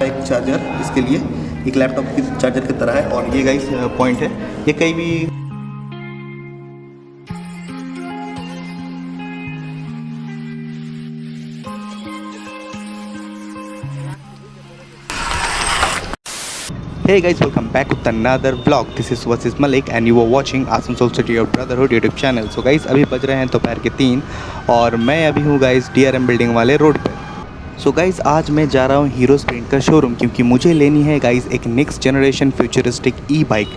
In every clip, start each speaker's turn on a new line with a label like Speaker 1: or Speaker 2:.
Speaker 1: एक चार्जर इसके लिए एक लैपटॉप की चार्जर की तरह है और ये गाइस पॉइंट है, ये कहीं भी Hey guys, welcome back with another vlog. This is Wasis Malik and you are watching Asansol City of Brotherhood YouTube channel. So guys, अभी बज रहे हैं दोपहर के 3 और मैं अभी हूँ गाइस DRM बिल्डिंग वाले रोड पे। सो गाइस, आज मैं जा रहा हूँ हीरो स्प्रिंट का शोरूम क्योंकि मुझे लेनी है गाइस एक नेक्स्ट जनरेशन फ्यूचरिस्टिक ई बाइक।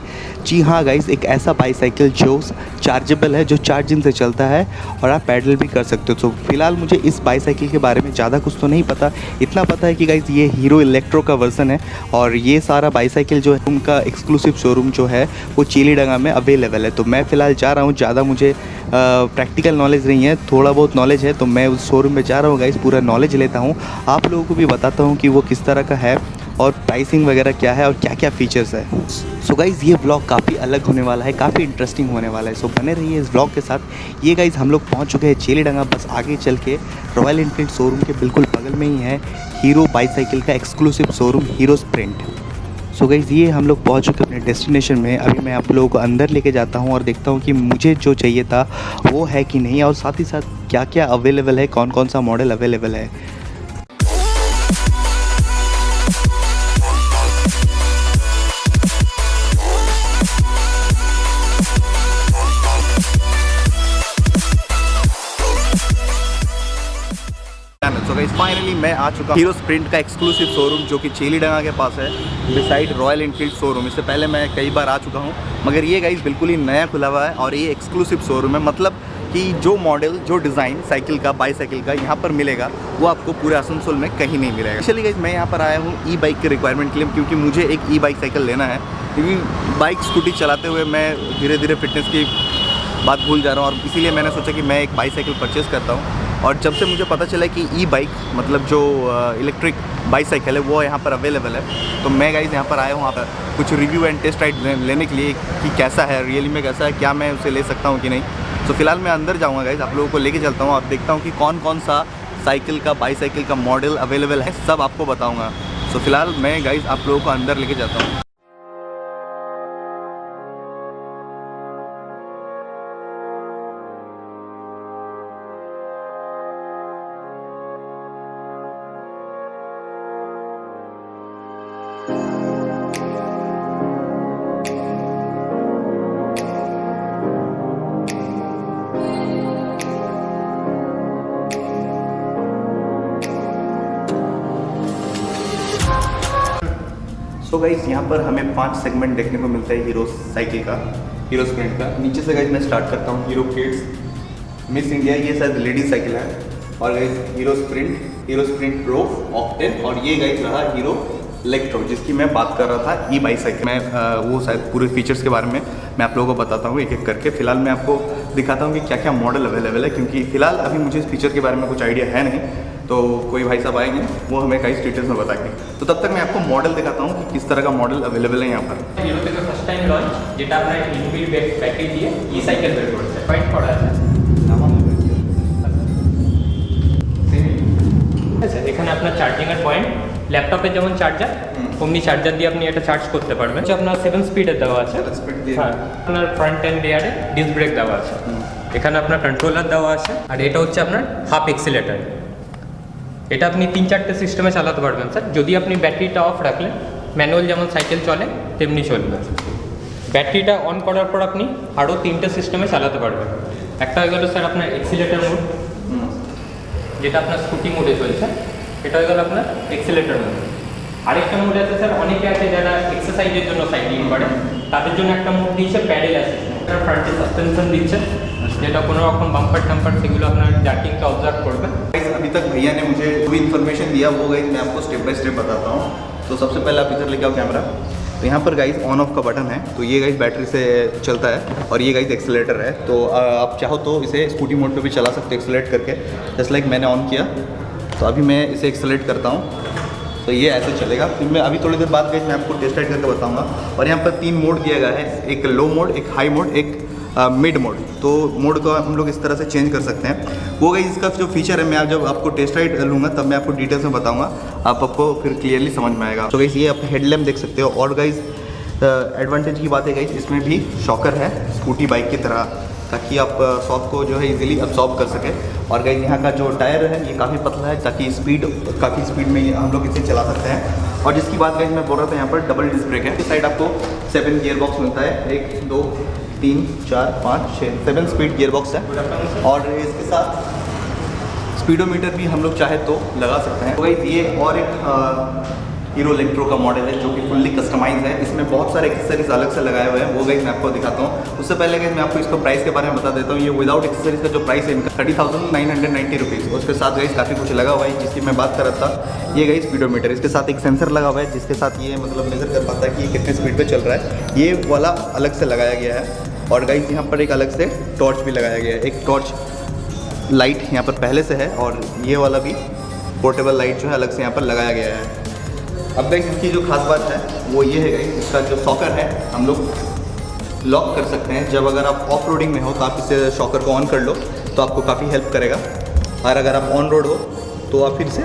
Speaker 1: जी हाँ गाइस, एक ऐसा बाईसाइकिल जो चार्जेबल है, जो चार्जिंग से चलता है और आप पैडल भी कर सकते हो। तो फिलहाल मुझे इस बाईसाइकिल के बारे में ज़्यादा कुछ तो नहीं पता, इतना पता है कि गाइस ये हीरो इलेक्ट्रो का वर्जन है और ये सारा बाईसाइकिल जो है उनका एक्सक्लूसिव शोरूम जो है वो चीलीडंगा में अवेलेबल है। तो मैं फ़िलहाल जा रहा हूँ, ज़्यादा मुझे प्रैक्टिकल नॉलेज नहीं है, थोड़ा बहुत नॉलेज है, तो मैं उस शोरूम में जा रहा हूँ गाइस, पूरा नॉलेज लेता हूँ, आप लोगों को भी बताता हूँ कि वो किस तरह का है और प्राइसिंग वगैरह क्या है और क्या क्या फीचर्स है। सो गाइज़, ये ब्लॉग काफ़ी अलग होने वाला है, काफ़ी इंटरेस्टिंग होने वाला है। सो बने रहिए इस ब्लॉग के साथ। ये गाइज़ हम लोग पहुँच चुके हैं चीलीडंगा, बस आगे चल के रॉयल एनफील्ड शोरूम के बिल्कुल बगल में ही है हीरो बाईसाइकिल का exclusive showroom hero sprint. So guys, ये हम लोग पहुँच चुके अपने डेस्टिनेशन में। अभी मैं आप लोगों को अंदर लेके जाता हूँ और देखता हूँ कि मुझे जो चाहिए था वो है कि नहीं और साथ ही साथ क्या क्या अवेलेबल है, कौन कौन सा मॉडल अवेलेबल है। सो गाइस, फाइनली मैं आ चुका हीरो स्प्रिंट का एक्सक्लूसिव शोरूम जो कि चीलीडंगा के पास है बिसाइड रॉयल एनफील्ड शोरूम। इससे पहले मैं कई बार आ चुका हूँ, मगर ये गाइस बिल्कुल ही नया खुला हुआ है और ये एक्सक्लूसिव शोरूम है। मतलब कि जो मॉडल, जो डिज़ाइन साइकिल का, बाईसाइकिल का यहाँ पर मिलेगा वो आपको पूरे आसनसोल में कहीं नहीं मिलेगा। एक्चुअली गाइस, मैं यहाँ पर आया हूँ ई बाइक के रिक्वायरमेंट के लिए क्योंकि मुझे एक ई बाइक साइकिल लेना है, क्योंकि बाइक स्कूटी चलाते हुए मैं धीरे धीरे फिटनेस की बात भूल जा रहा हूँ और इसीलिए मैंने सोचा कि मैं एक बाईसाइकिल परचेज़ करता हूँ। और जब से मुझे पता चला कि ई बाइक मतलब जो इलेक्ट्रिक बाईसाइकिल है वो यहाँ पर अवेलेबल है, तो मैं गाइस यहाँ पर आया हूँ, यहाँ पर कुछ रिव्यू एंड टेस्ट राइड लेने के लिए कि कैसा है, रियली में कैसा है, क्या मैं उसे ले सकता हूँ कि नहीं। तो फिलहाल मैं अंदर जाऊँगा गाइस, आप लोगों को लेके चलता हूँ और देखता हूँ कि कौन कौन सा साइकिल का, बाईसाइकिल का मॉडल अवेलेबल है, सब आपको बताऊँगा। तो फिलहाल मैं गाइस आप लोगों को अंदर लेके जाता हूँ। तो गाइस, यहाँ पर हमें 5 सेगमेंट देखने को मिलता है हीरो साइकिल का, हीरो स्प्रिंट का। नीचे से गाइस मैं स्टार्ट करता हूँ हीरो किड्स, मिस इंडिया, ये शायद लेडीज साइकिल है, और guys hero sprint pro octane, और ये गाइस रहा हीरो इलेक्ट्रो जिसकी मैं बात कर रहा था ई बाईसाइकिल। मैं वो शायद पूरे फीचर्स के बारे में मैं आप लोगों को बताता हूँ एक एक करके। फिलहाल मैं आपको दिखाता हूँ कि क्या क्या मॉडल अवेलेबल है, क्योंकि फिलहाल अभी मुझे इस फीचर के बारे में कुछ आइडिया है नहीं, तो कोई भाई साहब आएंगे वो हमें कई डिटेल्स में बताएंगे। तो तब तक मैं आपको मॉडल दिखाता हूँ कि किस तरह का मॉडल अवेलेबल है यहाँ पर।
Speaker 2: हीरो থেকে ফার্স্ট টাইম লঞ্চ, যেটা আমরা ইনবিল্ট ব্যাটারি দিয়ে ই সাইকেল বের করছে, পয়েন্ট করা আছে। আচ্ছা, এখানে আপনার চার্জিং এর পয়েন্ট, ল্যাপটপে যেমন চার্জার অমনি চার্জার দিয়ে আপনি এটা চার্জ করতে পারবেন। যে আপনার 7 স্পিডের দেওয়া আছে, হ্যাঁ, আপনার ফ্রন্ট এন্ড রিয়ারে ডিস্ক ব্রেক দেওয়া আছে, এখানে আপনার কন্ট্রোলার দেওয়া আছে, আর এটা হচ্ছে আপনার হাফ এক্সিলেটর। এটা আপনি 3-4টে সিস্টেমে চালাতে পারবেন স্যার। যদি আপনি ব্যাটারিটা অফ রাখলেন, ম্যানুয়াল যেমন সাইকেল চলে তেমনি চলবে। ব্যাটারিটা অন করার পর আপনি আরও 3টে সিস্টেমে চালাতে পারবেন। একটা হয়ে গেল স্যার আপনার এক্সিলেটর মোড, যেটা আপনার স্কুটি মোডে চলছে, এটা হয়ে গেল আপনার এক্সিলেটর মোড। আরেকটা মোড আছে স্যার, অনেকে আছে যারা এক্সারসাইজের জন্য সাইক্লিং করে, তাদের জন্য একটা মোড দিয়েছে প্যাডেল অ্যাসিস্ট। ফ্রন্টে সাসপেনশন দিচ্ছে, যেটা কোনো রকম বাম্পার টাম্পার সেগুলো আপনার জার্কিংটা অবজাर्व করবে।
Speaker 1: अभी तक भैया ने मुझे जो भी इन्फॉर्मेशन दिया वो गाइस मैं आपको स्टेप बाय स्टेप बताता हूँ। तो सबसे पहले आप इधर लेके आओ कैमरा। तो यहाँ पर गाइस ऑन ऑफ का बटन है, तो ये गाइस बैटरी से चलता है और ये गाइस एक्सेलेरेटर है। तो आप चाहो तो इसे स्कूटी मोड पे भी चला सकते हो एक्सेलेरेट करके, जस्ट लाइक मैंने ऑन किया। तो अभी मैं इसे एक्सेलेरेट करता हूँ तो ये ऐसे चलेगा। फिर मैं अभी थोड़ी देर बाद गाइस मैं आपको टेस्ट राइड करके बताऊँगा। और यहाँ पर 3 मोड दिया गया है, एक लो मोड, एक हाई मोड, एक मिड मोड। तो मोड को हम लोग इस तरह से चेंज कर सकते हैं। वो गाइस इसका जो फीचर है, मैं जब आपको टेस्ट राइड लूँगा तब मैं आपको डिटेल्स में बताऊँगा, आपको फिर क्लियरली समझ में आएगा। तो गाइस ये आप हेडलैम्प देख सकते हो। और गाइस एडवांटेज की बात है गाइस, इसमें भी शॉकर है स्कूटी बाइक की तरह, ताकि आप शॉक को जो है इजीली अब्सॉर्ब कर सकें। और गाइस यहाँ का जो टायर है ये काफ़ी पतला है, ताकि काफ़ी स्पीड में हम लोग इसे चला सकते हैं। और जिसकी बात गाइस मैं बोल रहा था, यहाँ पर डबल डिस्क ब्रेक है। इस साइड आपको 7 गियर बॉक्स मिलता है, 1 2 3 4 5 6 7 स्पीड गियर बॉक्स है। और इसके साथ स्पीडोमीटर भी हम लोग चाहे तो लगा सकते हैं। तो गाइस ये और एक हीरो इलेक्ट्रो का मॉडल है जो कि फुल्ली कस्टमाइज है। इसमें बहुत सारे एक्सेसरीज अलग से लगाए हुए हैं, वो गाइस मैं आपको दिखाता हूँ। उससे पहले गाइस मैं आपको इसको प्राइस के बारे में बता देता हूँ। ये विदाउट एक्सेसरीज का जो प्राइस है इनका 30,990 रुपीज़। उसके साथ गाइस काफ़ी कुछ लगा हुआ है, जिसकी मैं बात कर रहा था। ये गाइस स्पीडोमीटर, इसके साथ एक सेंसर लगा हुआ है, जिसके साथ ये मतलब मेजर कर पाता है कि कितने स्पीड पर चल रहा है। ये वाला अलग से लगाया गया है। और गाइस यहाँ पर एक अलग से टॉर्च भी लगाया गया है। एक टॉर्च लाइट यहाँ पर पहले से है, और ये वाला भी पोर्टेबल लाइट जो है अलग से यहाँ पर लगाया गया है। अब गाइस इसकी जो खास बात है वो ये है गाइस, इसका जो शॉकर है हम लोग लॉक कर सकते हैं। जब अगर आप ऑफ रोडिंग में हो तो आप इसे शॉकर को ऑन कर लो तो आपको काफ़ी हेल्प करेगा। और अगर आप ऑन रोड हो तो आप फिर से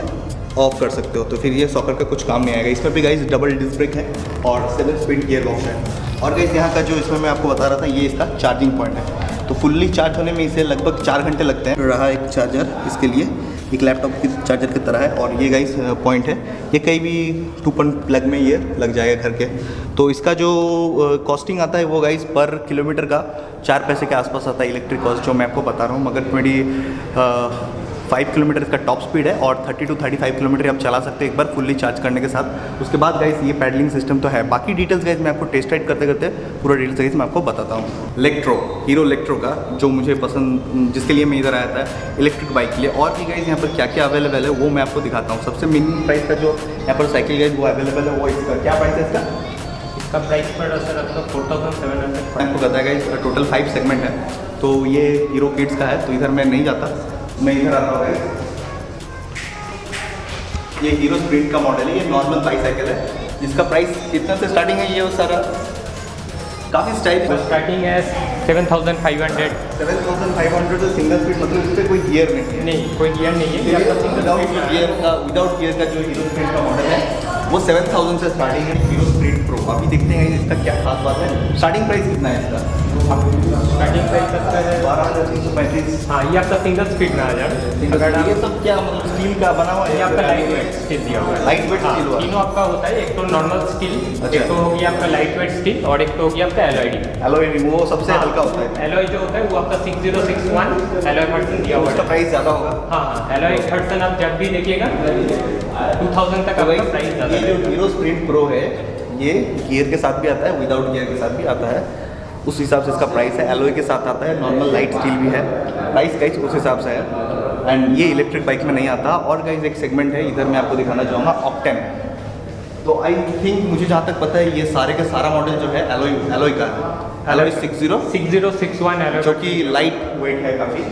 Speaker 1: ऑफ कर सकते हो, तो फिर ये शॉकर का कुछ काम नहीं आएगा। इसमें भी गाइस डबल डिस्क ब्रेक है और 7 स्पीड गियर बॉक्स है। और गाइस यहाँ का जो इसमें मैं आपको बता रहा था, ये इसका चार्जिंग पॉइंट है। तो फुल्ली चार्ज होने में इसे लगभग 4 घंटे लगते हैं। रहा एक चार्जर इसके लिए, एक लैपटॉप की चार्जर की तरह है। और ये गाइस पॉइंट है, ये कहीं भी 2 पॉइंट प्लग में ये लग जाएगा घर के। तो इसका जो कॉस्टिंग आता है वो गाइस पर किलोमीटर का 4 पैसे के आसपास आता है इलेक्ट्रिक कॉस्ट, जो मैं आपको बता रहा हूँ। मगर 25 किलोमीटर इसका टॉप स्पीड है और 30 to 35 किलोमीटर आप चला सकते हैं एक बार फुल्ली चार्ज करने के साथ। उसके बाद गाइस ये पैडलिंग सिस्टम तो है। बाकी डिटेल्स गाइस मैं आपको टेस्ट राइड करते करते पूरा डिटेल्स गाइस मैं आपको बताता हूँ। हीरो इलेक्ट्रो का जो मुझे पसंद, जिसके लिए मैं इधर आया था इलेक्ट्रिक बाइक के लिए। और भी गाइस यहाँ पर क्या क्या अवेलेबल है वो मैं आपको दिखाता हूँ। सबसे मिनिमम प्राइस का जो यहाँ पर साइकिल गाइस वो अवेलेबल है, वो इसका क्या प्राइस है
Speaker 2: इसका प्राइस पड़ रहा सर आपका 4,700।
Speaker 1: आपको बताया गाइस टोटल 5 सेगमेंट है। तो ये हीरो किड्स का है, तो इधर मैं नहीं जाता, मैं इधर आता हूँ गाइस। ये हीरो स्प्रिंट का मॉडल है, ये नॉर्मल बाईसाइकिल है, जिसका प्राइस कितना से स्टार्टिंग है। ये वो सारा काफ़ी स्टाइलिश
Speaker 2: स्टार्टिंग है 7,500।
Speaker 1: 7,500 तो सिंगल स्पीड, मतलब इस पर कोई गियर नहीं है।
Speaker 2: नहीं, कोई गियर नहीं है।
Speaker 1: विदाउट गियर का जो हीरो स्प्रिंट का मॉडल है वो 7,000 से स्टार्टिंग है। हीरो स्प्रिंट प्रो अभी देखते हैं इसका क्या खास बात है। स्टार्टिंग प्राइस कितना है इसका?
Speaker 2: स्टार्टिंग प्राइस आपका है
Speaker 1: 12,335।
Speaker 2: हाँ, ये आपका सिंगल स्पीड में आ जाए। अगर
Speaker 1: ये सब क्या मतलब स्टील का बना हुआ है?
Speaker 2: ये आपका लाइट वेट स्टील दिया हुआ है।
Speaker 1: लाइट वेट स्टील हुआ,
Speaker 2: तीनों आपका होता है। एक तो नॉर्मल स्टील, एक तो हो गया आपका लाइट वेट स्टील, और एक तो हो गया आपका एलॉय।
Speaker 1: एलॉय वो सबसे हल्का होता है।
Speaker 2: एलॉय जो होता है वो आपका 6061 एलॉय वर्जन दिया हुआ है।
Speaker 1: उसका प्राइस ज़्यादा होगा।
Speaker 2: हाँ, एलॉय वर्जन आप जब भी देखिएगा 2000 तक आपका प्राइस ज़्यादा है।
Speaker 1: ये जो हीरो स्प्रिंट प्रो है ये गियर के साथ भी आता है, विदाउट गियर के साथ भी आता है। उस हिसाब से इसका प्राइस है। एलॉय के साथ आता है, नॉर्मल लाइट स्टील भी है। प्राइस गाइस उस हिसाब से है। एंड ये इलेक्ट्रिक बाइक में नहीं आता। और गाइस एक सेगमेंट है इधर मैं आपको दिखाना चाहूँगा, ऑक्टेन। तो आई थिंक मुझे जहाँ तक पता है ये सारे का सारा मॉडल जो है एलॉय का है। एलॉय
Speaker 2: 6061 एलॉय,
Speaker 1: जो कि लाइट वेट है काफ़ी।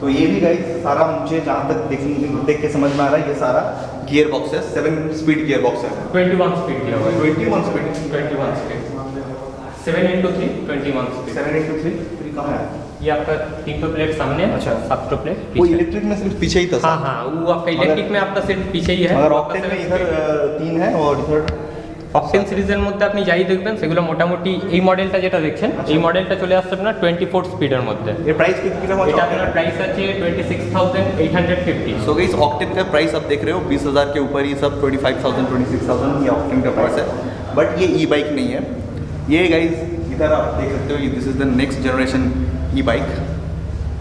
Speaker 1: तो ये भी गाइस सारा मुझे जहाँ तक देख के समझ में आ रहा है, ये सारा गियर बॉक्स है, 7 स्पीड गियर बॉक्स है।
Speaker 2: 21 स्पीड दिया हुआ है।
Speaker 1: 21 स्पीड
Speaker 2: 7 into 3 21 स्पीड।
Speaker 1: 7 into 3 कहाँ है?
Speaker 2: ये आपका 3 प्लेट सामने है।
Speaker 1: अच्छा।
Speaker 2: 7 प्लेट
Speaker 1: वो इलेक्ट्रिक में सिर्फ पीछे ही था।
Speaker 2: हाँ हाँ, वो आपका इलेक्ट्रिक में आपका सिर्फ पीछे ही है।
Speaker 1: अगर ऑक्टेन में इधर 3 है और इधर
Speaker 2: অকটেন সিরিজের মধ্যে আপনি যাই দেখবেন সেগুলো মোটামুটি এই মডেলটা যেটা দেখছেন এই মডেলটা চলে আসছে আপনার 24 স্পিডের মধ্যে।
Speaker 1: এর প্রাইস কিরকম আছে?
Speaker 2: এটা আপনার প্রাইস আছে 26,850।
Speaker 1: सो गाइस ऑक्टेन का प्राइस आप देख रहे हो 20,000 के ऊपर ही सब 25,000 26,000 ये ऑक्टेन का प्राइस है। बट ये ई बाइक नहीं है। ये गाइस इधर आप देख सकते हो, this is the next generation E bike.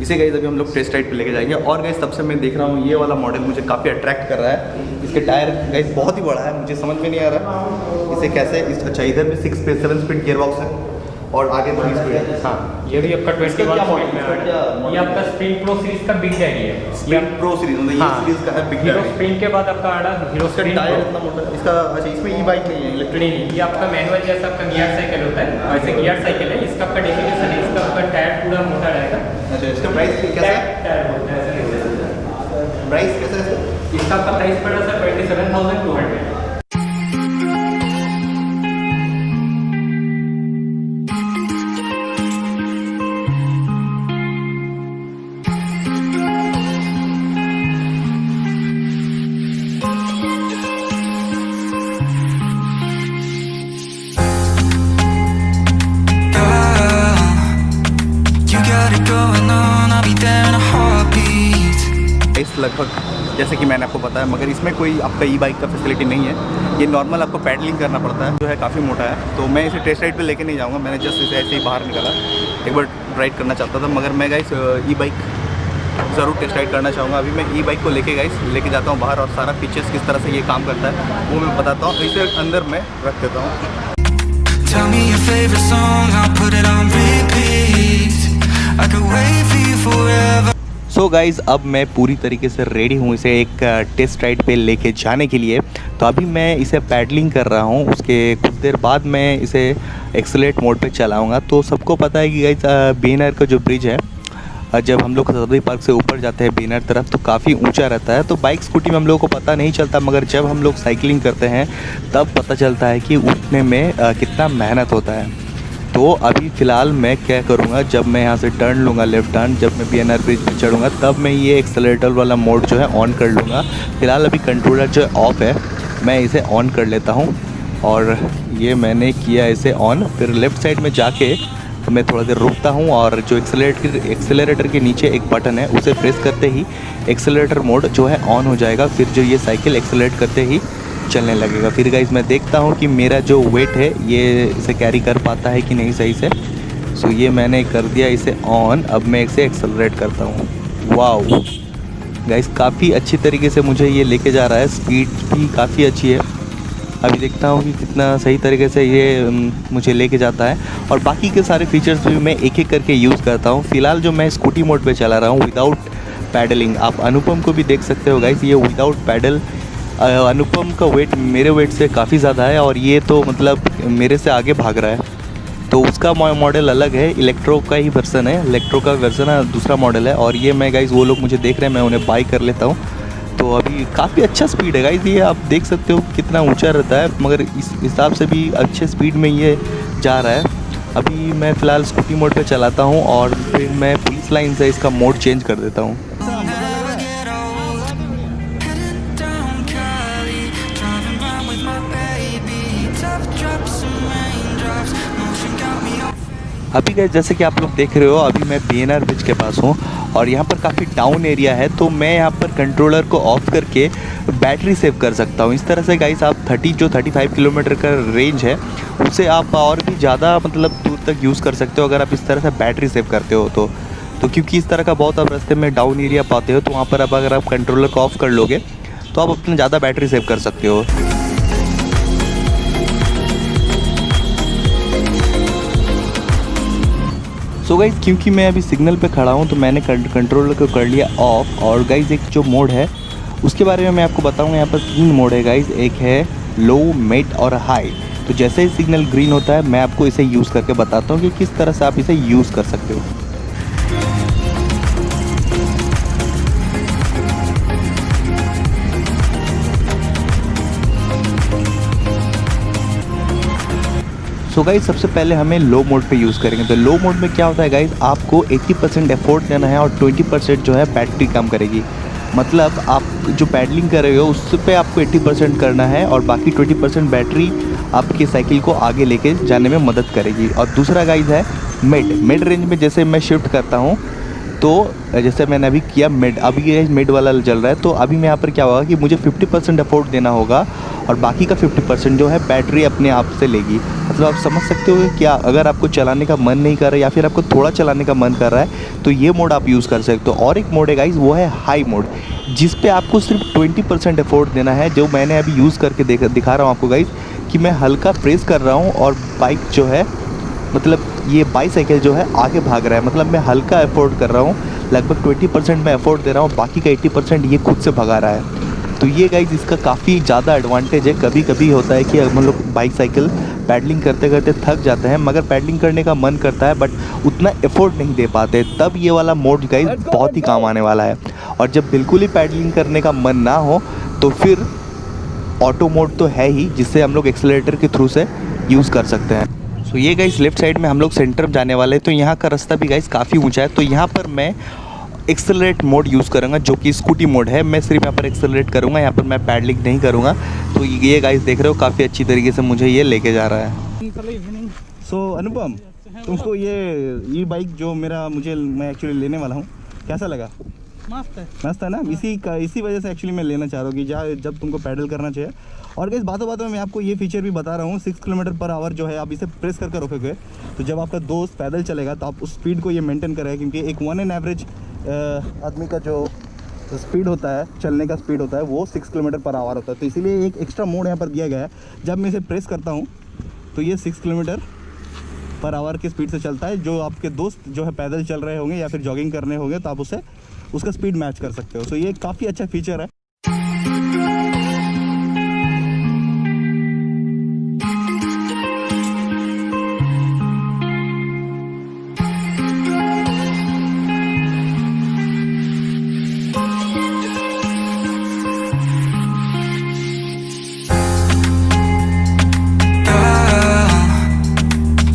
Speaker 1: इसे गाइस अभी हम लोग टेस्ट राइड पे लेके जाएंगे। और गाइस तब से मैं देख रहा हूँ ये वाला मॉडल मुझे काफ़ी अट्रैक्ट कर रहा है। इसके टायर गाइस बहुत ही बड़ा है, मुझे समझ में नहीं आ रहा इसे कैसे अच्छा इधर भी 7 स्पीड गियर बॉक्स है और आगे 3 स्पीड है।
Speaker 2: हाँ, ये भी आपका 21 स्पीड में आ रहा है। ये आपका स्प्रिंट प्रो सीरीज का बिग डैडी है।
Speaker 1: स्प्रिंट प्रो सीरीज मतलब ये सीरीज का है बिग
Speaker 2: हीरो
Speaker 1: डैडी।
Speaker 2: स्प्रिंट के बाद आपका आ रहा हीरो स्प्रिंट
Speaker 1: टायर इतना मोटा इसका। अच्छा इसमें ई बाइक नहीं है, इलेक्ट्रिक
Speaker 2: नहीं, ये आपका मैनुअल जैसा आपका गियर साइकिल होता है, वैसे गियर साइकिल है। इसका आपका डेफिनेशन है, इसका आपका टायर पूरा मोटा रहेगा।
Speaker 1: अच्छा इसका प्राइस कैसा है?
Speaker 2: टायर बोलते हैं ऐसे।
Speaker 1: प्राइस कैसा है?
Speaker 2: इसका आपका प्राइस पड़ रहा है 27,200।
Speaker 1: लगभग जैसे कि मैंने आपको बताया, मगर इसमें कोई आपका ई बाइक का फैसिलिटी नहीं है। ये नॉर्मल आपको पैडलिंग करना पड़ता है, जो है काफ़ी मोटा है। तो मैं इसे टेस्ट राइड पे लेके नहीं जाऊँगा, मैंने जस्ट इसे ऐसे ही बाहर निकाला, एक बार राइड करना चाहता था। मगर मैं गाइस ई बाइक ज़रूर टेस्ट राइड करना चाहूँगा। अभी मैं ई बाइक को लेके जाता हूँ बाहर और सारा फीचर्स किस तरह से ये काम करता है वो मैं बताता हूँ। इसे अंदर मैं रख देता हूँ।
Speaker 3: Tell me your favorite song, I'll put it on repeat. I could wait for you forever.
Speaker 1: So guys, अब मैं पूरी तरीके से रेडी हूँ इसे एक टेस्ट राइड पे लेके जाने के लिए। तो अभी मैं इसे पैडलिंग कर रहा हूँ, उसके कुछ देर बाद मैं इसे एक्सेलरेट मोड पे चलाऊँगा। तो सबको पता है कि गाइज़ बीएनआर का जो ब्रिज है, जब हम लोग सदरी पार्क से ऊपर जाते हैं बीएनआर तरफ तो काफ़ी ऊंचा रहता है। तो बाइक स्कूटी में हम लोगों को पता नहीं चलता, मगर जब हम लोग साइकिलिंग करते हैं तब पता चलता है कि उठने में कितना मेहनत होता है। तो अभी फ़िलहाल मैं क्या करूँगा, जब मैं यहाँ से टर्न लूँगा लेफ़्ट टर्न, जब मैं बीएनआर ब्रिज पर चढ़ूँगा तब मैं ये एक्सेलरेटर वाला मोड जो है ऑन कर लूँगा। फ़िलहाल अभी कंट्रोलर जो ऑफ़ है, मैं इसे ऑन कर लेता हूँ और ये मैंने किया इसे ऑन। फिर लेफ़्ट साइड में जाके तो मैं थोड़ा देर रुकता हूँ और जो एक्सेलरेटर के नीचे एक बटन है उसे प्रेस करते ही एक्सेलरेटर मोड जो है ऑन हो जाएगा। फिर जो ये साइकिल एक्सेलरेट करते ही चलने लगेगा। फिर गाइस मैं देखता हूँ कि मेरा जो वेट है ये इसे कैरी कर पाता है कि नहीं सही से। सो ये मैंने कर दिया इसे ऑन। अब मैं इसे एक्सेलरेट करता हूँ। वाओ गाइस, काफ़ी अच्छी तरीके से मुझे ये लेके जा रहा है, स्पीड भी काफ़ी अच्छी है। अभी देखता हूँ कि कितना सही तरीके से ये मुझे लेके जाता है और बाकी के सारे फीचर्स भी मैं एक एक करके यूज़ करता हूँ। फ़िलहाल जो मैं स्कूटी मोड पे चला रहा हूँ विदाउट पैडलिंग, आप अनुपम को भी देख सकते हो गाइस, ये विदाउट पैडल। अनुपम का वेट मेरे वेट से काफ़ी ज़्यादा है और ये तो मतलब मेरे से आगे भाग रहा है। तो उसका मॉडल अलग है, इलेक्ट्रो का ही वर्सन है, इलेक्ट्रो का वर्सन है, दूसरा मॉडल है। और ये मैं गाइस, वो लोग मुझे देख रहे हैं, मैं उन्हें बाय कर लेता हूँ। तो अभी काफ़ी अच्छा स्पीड है गाइस, ये आप देख सकते हो कितना ऊंचा रहता है, मगर इस हिसाब से भी अच्छे स्पीड में ये जा रहा है। अभी मैं फ़िलहाल स्कूटी मोड पे चलाता हूँ और फिर मैं पुलिस लाइन से इसका मोड चेंज कर देता हूँ।
Speaker 3: Never get old. Headed down Cali, driving round with my baby. Tough drops and raindrops, motion got me off.
Speaker 1: अभी गाइस जैसे कि आप लोग देख रहे हो, अभी मैं बीएनआर ब्रिज के पास हूँ और यहाँ पर काफ़ी डाउन एरिया है। तो मैं यहाँ पर कंट्रोलर को ऑफ करके बैटरी सेव कर सकता हूँ। इस तरह से गाइस आप 35 किलोमीटर का रेंज है उसे आप और भी ज़्यादा मतलब दूर तक यूज़ कर सकते हो अगर आप इस तरह से बैटरी सेव करते हो तो क्योंकि इस तरह का बहुत आप रास्ते में डाउन एरिया पाते हो, तो वहाँ पर अब अगर आप कंट्रोलर को ऑफ कर लोगे तो आप अपना ज़्यादा बैटरी सेव कर सकते हो। सो गाइज़, क्योंकि मैं अभी सिग्नल पे खड़ा हूँ तो मैंने कंट्रोलर को कर लिया ऑफ। और गाइज़ एक जो मोड है उसके बारे में मैं आपको बताऊँगा। यहाँ पर 3 मोड है गाइज़, एक है लो, मिड और हाई। तो जैसे ही सिग्नल ग्रीन होता है मैं आपको इसे यूज़ करके बताता हूँ कि किस तरह से आप इसे यूज़ कर सकते हो। सो गाइज सबसे पहले हमें लो मोड पे यूज़ करेंगे। तो लो मोड में क्या होता है गाइज, आपको 80% एफोर्ट देना है और 20% जो है बैटरी काम करेगी। मतलब आप जो पैडलिंग कर रहे हो उस पे आपको 80% करना है और बाकी 20% बैटरी आपकी साइकिल को आगे लेके जाने में मदद करेगी। और दूसरा गाइज है मिड रेंज में जैसे मैं शिफ्ट करता हूँ तो जैसे मैंने अभी किया मिड, अभी ये मिड वाला चल रहा है। तो अभी मैं यहाँ पर क्या होगा कि मुझे 50% एफोर्ट देना होगा और बाकी का 50% जो है बैटरी अपने आप से लेगी। मतलब आप समझ सकते हो कि अगर आपको चलाने का मन नहीं कर रहा है या फिर आपको थोड़ा चलाने का मन कर रहा है तो ये मोड आप यूज़ कर सकते हो। और एक मोड है गाइज, वो है हाई मोड, जिस पे आपको सिर्फ 20% एफोर्ट देना है। जो मैंने अभी यूज़ करके दिखा रहा हूँ आपको गाइज कि मैं हल्का प्रेस कर रहा हूँ और बाइक जो है मतलब ये बाईसाइकिल जो है आगे भाग रहा है। मतलब मैं हल्का एफोर्ड कर रहा हूँ, लगभग 20% मैं एफोर्ड दे रहा हूँ, बाकी का 80% ये खुद से भगा रहा है। तो ये गाइज इसका काफ़ी ज़्यादा एडवांटेज है। कभी कभी होता है कि हम लोग बाइक साइकिल पैडलिंग करते करते थक जाते हैं, मगर पैडलिंग करने का मन करता है बट उतना एफोर्ट नहीं दे पाते, तब ये वाला मोड गाइज बहुत ही काम आने वाला है। और जब बिल्कुल ही पैडलिंग करने का मन ना हो तो फिर ऑटो मोड तो है ही, जिससे हम लोग एक्सेलरेटर के थ्रू से यूज़ कर सकते हैं। तो ये गाइस लेफ्ट साइड में हम लोग सेंटर में जाने वाले हैं। तो यहाँ का रास्ता भी गाइस काफ़ी ऊंचा है। तो यहाँ पर मैं एक्सेलरेट मोड यूज़ करूँगा जो कि स्कूटी मोड है। मैं सिर्फ यहाँ पर एक्सेलरेट करूँगा, यहाँ पर मैं पैडलिंग नहीं करूँगा। तो ये गाइस देख रहे हो काफ़ी अच्छी तरीके से मुझे ये लेके जा रहा है।
Speaker 4: सो अनुपम, तुमको ये बाइक जो मैं एक्चुअली लेने वाला हूँ कैसा लगा? मस्त है ना, इसी वजह से एक्चुअली मैं लेना चाह रहा हूँ कि जब तुमको पैडल करना चाहिए। और गाइस बातों में मैं आपको ये फीचर भी बता रहा हूँ, 6 किलोमीटर पर आवर जो है आप इसे प्रेस करके रखोगे तो जब आपका दोस्त पैदल चलेगा तो आप उस स्पीड को ये मेंटेन करेगा, क्योंकि एक 1 इन एवरेज आदमी का जो स्पीड होता है, चलने का स्पीड होता है, वो 6 किलोमीटर पर आवर होता है। तो इसीलिए एक एक्स्ट्रा मोड यहाँ पर दिया गया है, जब मैं इसे प्रेस करता हूँ तो ये 6 किलोमीटर पर आवर की स्पीड से चलता है। जो आपके दोस्त जो है पैदल चल रहे होंगे या फिर जॉगिंग करने होंगे तो आप उसका स्पीड मैच कर सकते हो। सो ये काफ़ी अच्छा फीचर है।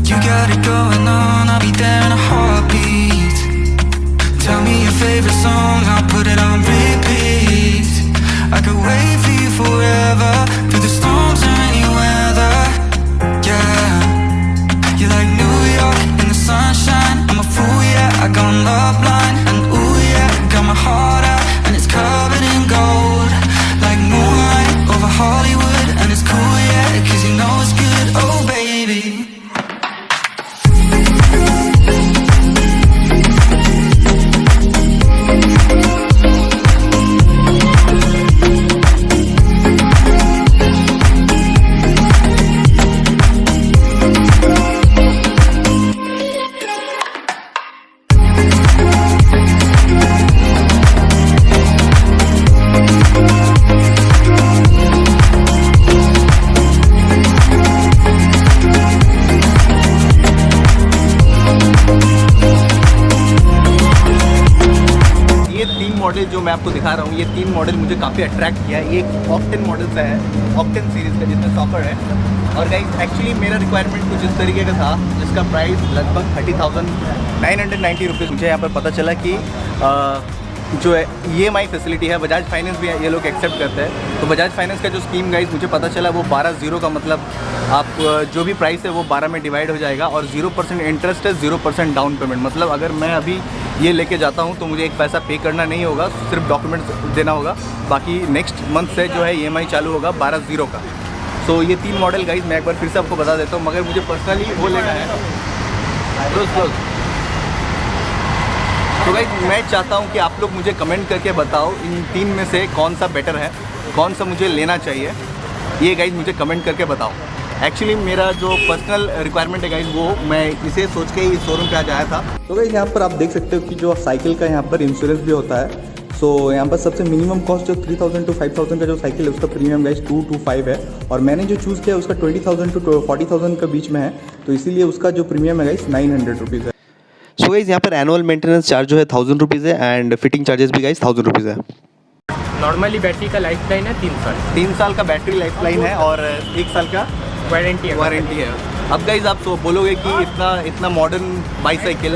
Speaker 3: You got it going on, I'll be there in a heartbeat. Tell me your favorite song, I'll put it on repeat. I could wait for you forever, through the storms or any weather. Yeah, you're like New York in the sunshine. I'm a fool, yeah, I got love blind. And ooh yeah, got my heart out and it's covered in gold. Like moonlight over Hollywood, and it's cool, yeah, 'cause you know it's good, oh baby.
Speaker 1: Model जो मैं आपको दिखा रहा हूँ, ये 3 model मुझे काफ़ी attract किया है। ये एक ऑक्टेन मॉडल से है, ऑक्टेन सीरीज़ का, जिसमें सॉकर है। और गाइस एक्चुअली मेरा रिक्वायरमेंट कुछ इस तरीके का था, जिसका प्राइस लगभग 30,990 रुपीज़। मुझे यहाँ पर पता चला कि जो है EMI फैसिलिटी है, बजाज फाइनेंस भी ये लोग एक्सेप्ट करते हैं। तो बजाज फाइनेंस का जो स्कीम गाइस मुझे पता चला वो 12 का मतलब आप जो भी प्राइस है वो 12 में डिवाइड हो जाएगा, और 0% इंटरेस्ट है, 0% डाउन पेमेंट। मतलब अगर मैं अभी ये लेके जाता हूँ तो मुझे एक पैसा पे करना नहीं होगा, सिर्फ डॉक्यूमेंट्स देना होगा। बाकी नेक्स्ट मंथ से जो है EMI चालू होगा 12 का। तो ये 3 मॉडल गाइस मैं एक बार फिर से आपको बता देता हूँ, मगर मुझे पर्सनली वो लेना है। तो गाइस मैं चाहता हूँ कि आप लोग मुझे कमेंट करके बताओ इन 3 में से कौन सा बेटर है, कौन सा मुझे लेना चाहिए। ये गाइस मुझे कमेंट करके बताओ। एक्चुअली मेरा जो पर्सनल रिक्वायरमेंट है गाइस, वो मैं इसे सोच के ही शोरूम पे आज आया था। तो गाइस यहाँ पर आप देख सकते हो कि जो साइकिल का यहाँ पर इंश्योरेंस भी होता है। सो यहाँ पर सबसे मिनिमम कॉस्ट जो 3,000 to 5,000 का जो साइकिल है उसका प्रीमियम गाइस 2 to 5 है, और मैंने जो चूज़ किया उसका 20,000 to 40,000 का बीच में है, तो इसीलिए उसका जो प्रीमियम है गाइस 900 रुपीज़ है। सो गाइस यहाँ पर एनुअल मेंटेनेंस चार्ज जो है 1000 रुपीज़ है, एंड फिटिंग चार्जेस भी गाइस 1000 रुपीज़ है।
Speaker 2: नॉर्मली बैटरी का लाइफ टाइम है 3 साल।
Speaker 1: 3 साल का बैटरी लाइफ लाइन है और 1 साल का
Speaker 2: वारंटी है।
Speaker 1: अब गाइज आप तो बोलोगे कि इतना मॉडर्न बाईसाइकिल,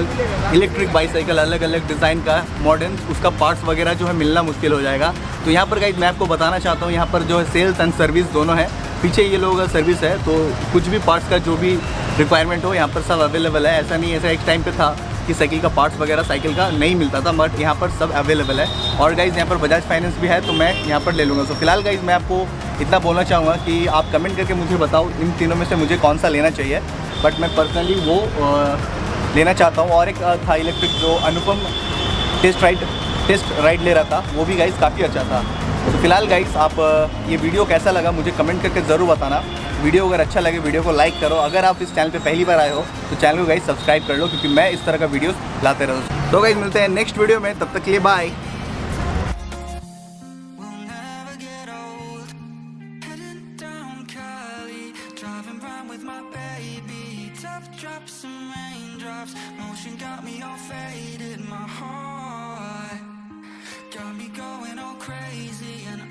Speaker 1: इलेक्ट्रिक बाईसाइकिल, अलग अलग डिज़ाइन का मॉडर्न, उसका पार्ट्स वगैरह जो है मिलना मुश्किल हो जाएगा। तो यहाँ पर गाइज मैं आपको बताना चाहता हूँ, यहाँ पर जो है सेल्स एंड सर्विस दोनों है। पीछे ये लोगों का सर्विस है, तो कुछ भी पार्ट्स का जो भी रिक्वायरमेंट हो यहाँ पर सब अवेलेबल है। ऐसा नहीं, ऐसा एक टाइम पे था कि साइकिल का पार्ट्स वगैरह साइकिल का नहीं मिलता था, बट यहाँ पर सब अवेलेबल है। और गाइज़ यहाँ पर बजाज फाइनेंस भी है, तो मैं यहाँ पर ले लूँगा। तो फिलहाल गाइज़ मैं आपको इतना बोलना चाहूँगा कि आप कमेंट करके मुझे बताओ इन तीनों में से मुझे कौन सा लेना चाहिए, बट मैं पर्सनली वो लेना चाहता हूँ। और एक था इलेक्ट्रिक जो अनुपम टेस्ट राइड ले रहा था, वो भी गाइज़ काफ़ी अच्छा था। तो फिलहाल गाइज़ आप ये वीडियो कैसा लगा मुझे कमेंट करके ज़रूर बताना। वीडियो अगर अच्छा लगे वीडियो को लाइक करो। अगर आप इस चैनल पे पहली बार आए हो तो चैनल को गाइस सब्सक्राइब कर लो, क्योंकि मैं इस तरह का वीडियोस लाते रहता हूँ। तो गाइस मिलते हैं नेक्स्ट वीडियो में, तब तक के लिए bye.
Speaker 3: We'll never get old. Heading down Cali, driving round with my baby. Tough drops and raindrops, motion got me all faded. My heart got me going all crazy, and